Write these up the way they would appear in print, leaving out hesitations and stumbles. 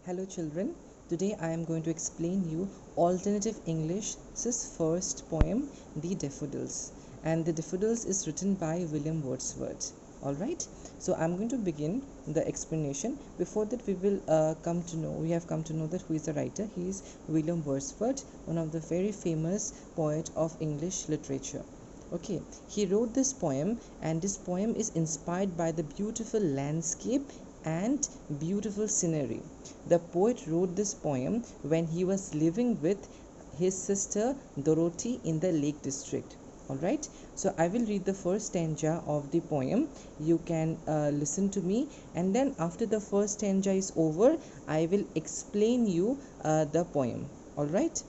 Hello children, today I am going to explain you Alternative English's first poem, The Daffodils. And The Daffodils is written by William Wordsworth. Alright, so I'm going to begin the explanation. Before that we have come to know that who is the writer. He is William Wordsworth, one of the very famous poet of English literature. Okay, he wrote this poem, and this poem is inspired by the beautiful landscape and beautiful scenery. The poet wrote this poem when he was living with his sister Dorothy in the Lake District. Alright, so I will read the first stanza of the poem. You can listen to me, and then after the first stanza is over, I will explain you the poem. Alright,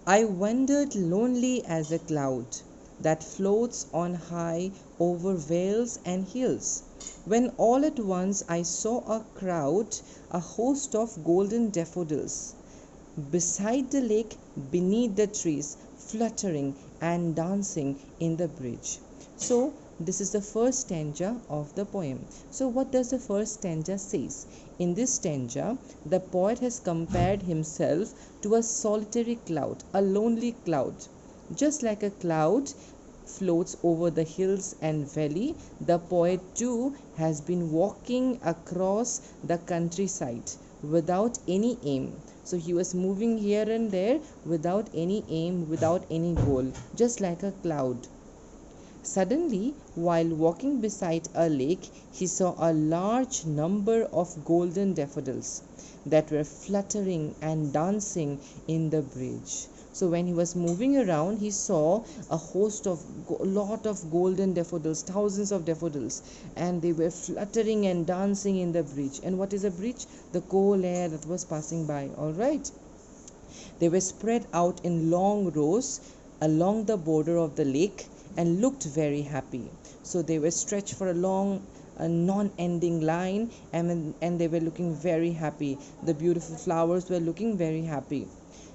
I wandered lonely as a cloud that floats on high over vales and hills, when all at once I saw a crowd, a host of golden daffodils, beside the lake, beneath the trees, fluttering and dancing in the bridge. So this is the first stanza of the poem. So what does the first stanza says? In this stanza, the poet has compared himself to a solitary cloud, a lonely cloud. Just like a cloud floats over the hills and valley, the poet too has been walking across the countryside without any aim. So he was moving here and there without any aim, without any goal, just like a cloud. Suddenly, while walking beside a lake, he saw a large number of golden daffodils that were fluttering and dancing in the bridge. So when he was moving around, he saw a lot of golden daffodils, thousands of daffodils, and they were fluttering and dancing in the bridge. And what is a bridge? The cold air that was passing by. All right. They were spread out in long rows along the border of the lake and looked very happy. So they were stretched for a non-ending line, and they were looking very happy. The beautiful flowers were looking very happy.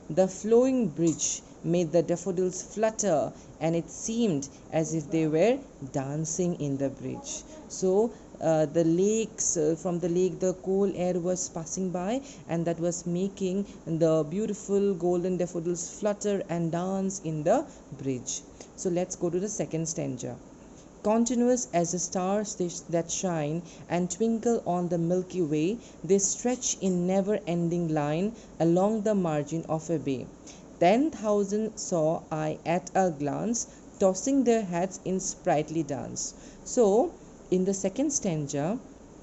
The flowing bridge made the daffodils flutter, and it seemed as if they were dancing in the bridge. So from the lake, the cool air was passing by, and that was making the beautiful golden daffodils flutter and dance in the bridge. So let's go to the second stanza. Continuous as the stars that shine and twinkle on the Milky Way, they stretch in never-ending line along the margin of a bay. 10,000 saw I at a glance, tossing their hats in sprightly dance. So, in the second stanza,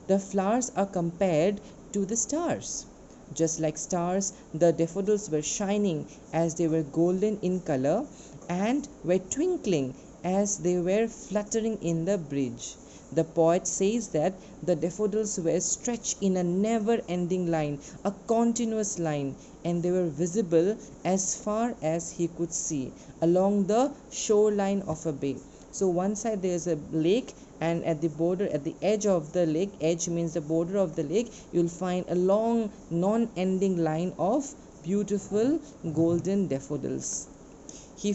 the flowers are compared to the stars. Just like stars, the daffodils were shining as they were golden in color and were twinkling as they were fluttering in the bridge. The poet says that the daffodils were stretched in a never-ending line, a continuous line, and they were visible as far as he could see along the shoreline of a bay. So one side there is a lake, and at the edge of the lake, edge means the border of the lake, you'll find a long non-ending line of beautiful golden daffodils. The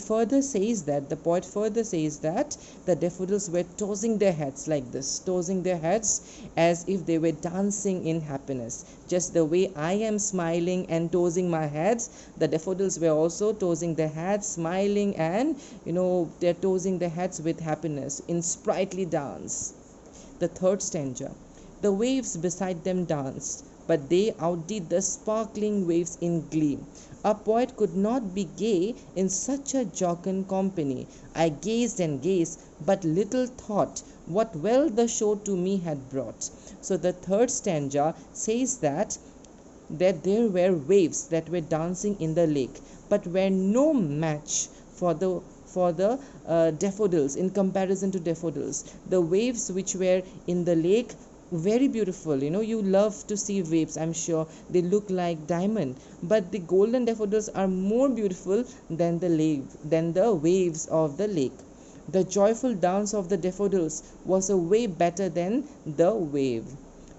poet further says that the daffodils were tossing their heads like this, tossing their heads as if they were dancing in happiness. Just the way I am smiling and tossing my heads, the daffodils were also tossing their heads, smiling, and they're tossing their heads with happiness in sprightly dance. The third stanza. The waves beside them danced, but they outdid the sparkling waves in glee. A poet could not be gay in such a jocund company. I gazed and gazed, but little thought what well the show to me had brought. So the third stanza says that there were waves that were dancing in the lake, but were no match for the daffodils in comparison to daffodils. The waves which were in the lake, very beautiful. You love to see waves, I'm sure. They look like diamond, but the golden daffodils are more beautiful than the waves of the lake. The joyful dance of the daffodils was a way better than the wave.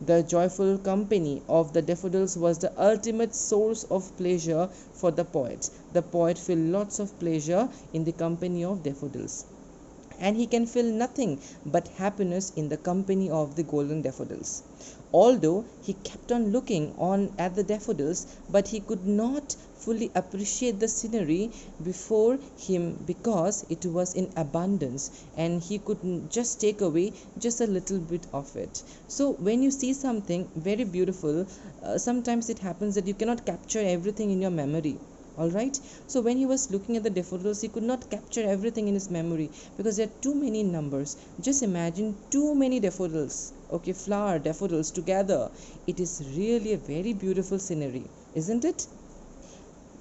The joyful company of the daffodils was the ultimate source of pleasure for the poet. The poet felt lots of pleasure in the company of daffodils. and he can feel nothing but happiness in the company of the golden daffodils. Although he kept on looking on at the daffodils, but he could not fully appreciate the scenery before him because it was in abundance and he could just take away just a little bit of it. So when you see something very beautiful, sometimes it happens that you cannot capture everything in your memory. All right, so when he was looking at the daffodils, he could not capture everything in his memory because there are too many numbers. Just imagine too many daffodils, okay, flower daffodils together. It is really a very beautiful scenery, isn't it?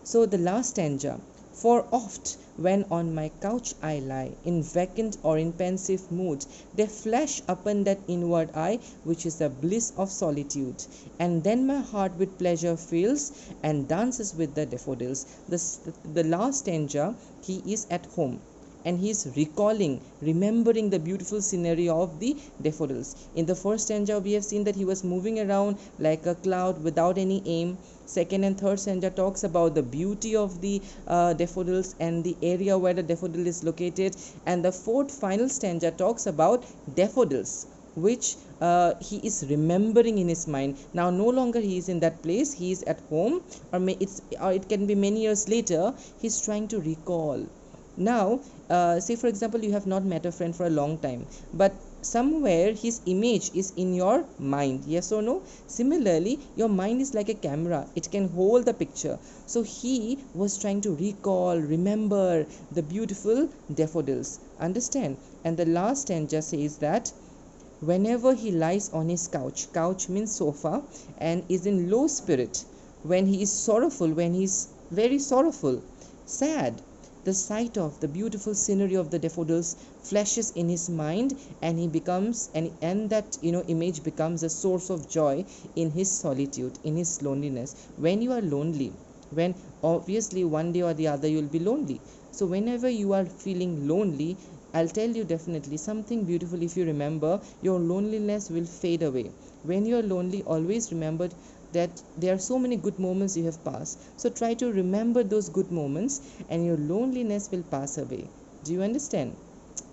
So the last stanza: for oft when on my couch I lie, in vacant or in pensive mood, there flash upon that inward eye, which is the bliss of solitude. And then my heart with pleasure fills, and dances with the daffodils. The last stanza, he is at home and he is recalling, remembering the beautiful scenery of the daffodils. In the first stanza, we have seen that he was moving around like a cloud without any aim. Second and third stanza talks about the beauty of the daffodils and the area where the daffodil is located. And the fourth final stanza talks about daffodils, which he is remembering in his mind. Now no longer he is in that place, he is at home, or it can be many years later. He's trying to recall. Now say for example, you have not met a friend for a long time, but somewhere his image is in your mind, yes or no? Similarly, your mind is like a camera, it can hold the picture. So he was trying to recall, remember the beautiful daffodils, understand? And the last stanza says that whenever he lies on his couch means sofa, and is in low spirit, when he is sorrowful, when he is very sorrowful, sad, the sight of the beautiful scenery of the daffodils flashes in his mind, and he becomes and that image becomes a source of joy in his solitude, in his loneliness. When you are lonely, when obviously one day or the other you will be lonely, so whenever you are feeling lonely, I'll tell you definitely something beautiful. If you remember, your loneliness will fade away. When you are lonely, always remember that there are so many good moments you have passed. So try to remember those good moments and your loneliness will pass away. Do you understand?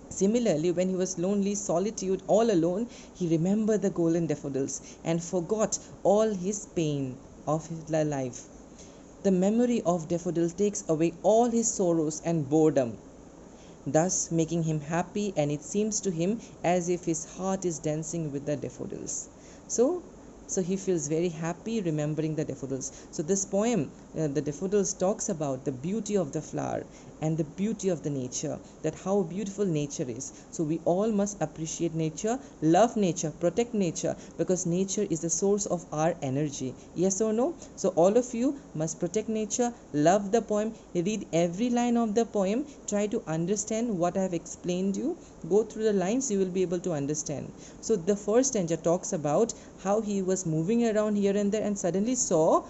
Similarly, when he was lonely, solitude, all alone, he remembered the golden daffodils and forgot all his pain of his life. The memory of daffodil takes away all his sorrows and boredom, thus making him happy, and it seems to him as if his heart is dancing with the daffodils. So he feels very happy remembering the daffodils. So this poem, the daffodils, talks about the beauty of the flower and the beauty of the nature, that how beautiful nature is. So we all must appreciate nature, love nature, protect nature, because nature is the source of our energy. Yes or no? So all of you must protect nature, love the poem, read every line of the poem, try to understand what I have explained you. Go through the lines, you will be able to understand. So the first stanza talks about how he was moving around here and there and suddenly saw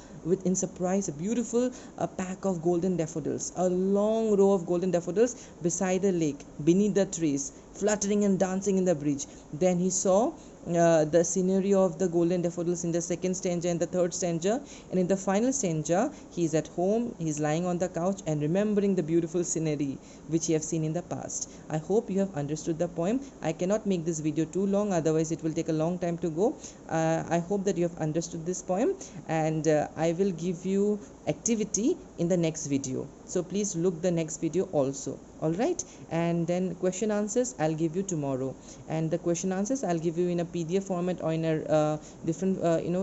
in surprise a beautiful pack of golden daffodils, a long row of golden daffodils beside the lake, beneath the trees, fluttering and dancing in the breeze. Then he saw the scenery of the golden daffodils in the second stanza and the third stanza, and in the final stanza he is at home, he is lying on the couch and remembering the beautiful scenery which he have seen in the past. I hope you have understood the poem. I cannot make this video too long, otherwise it will take a long time to go. I hope that you have understood this poem, and I will give you activity in the next video, so please look the next video also. All right, and then question answers I'll give you tomorrow, and the question answers I'll give you in a PDF format or in a different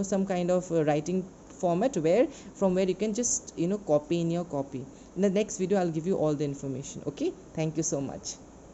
some kind of writing format from where you can just copy in your copy. In the next video I'll give you all the information. Okay, thank you so much.